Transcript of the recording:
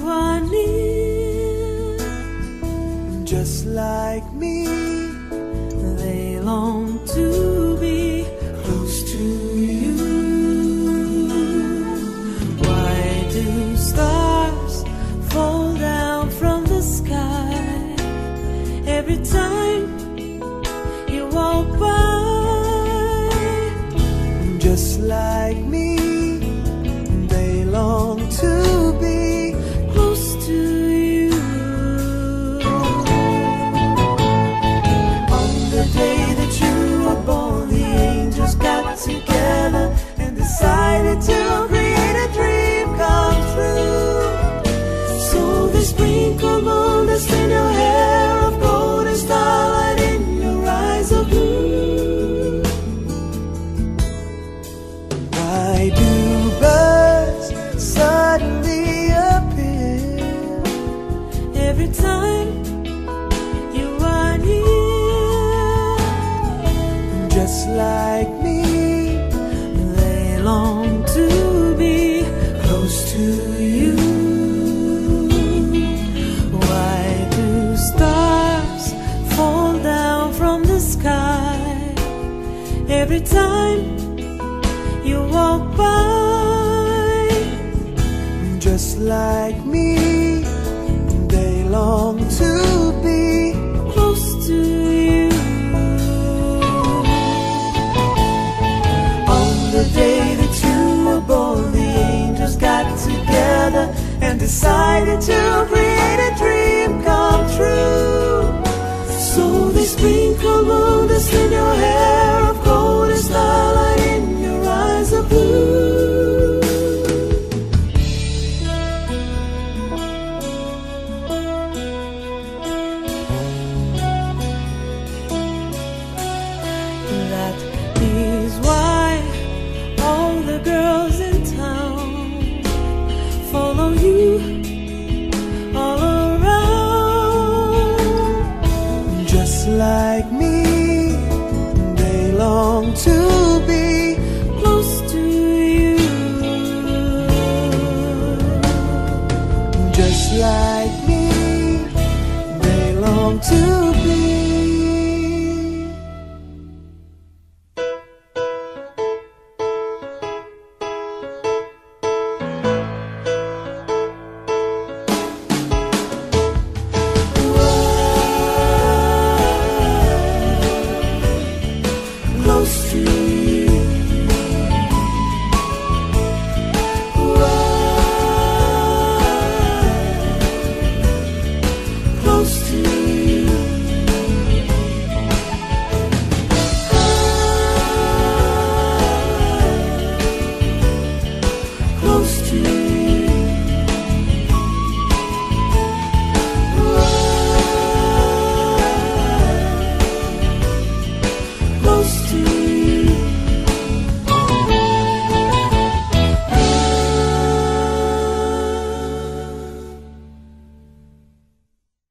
are near, just like me. they long to be Close to you. Why do stars fall down from the sky every time you walk by? Just like me, they long to be Close to you. On the day that you were born, the angels got together and decided to create a dream come true. So they sprinkle gold dust in your hair of gold and starlight in your eyes of blue. Why do birds suddenly appear? Every time you are near, Just like me, they long to be close to you. Why do stars fall down from the sky every time you walk by? Just like me, they long to be Close to you. On the day that you were born, the angels got together and decided to create a dream come true. So they sprinkle gold dust in your hair of gold and starlight in your eyes of blue. That is why all the girls in town follow you all around. Just like me, they long to be Close to you. just like me, they long to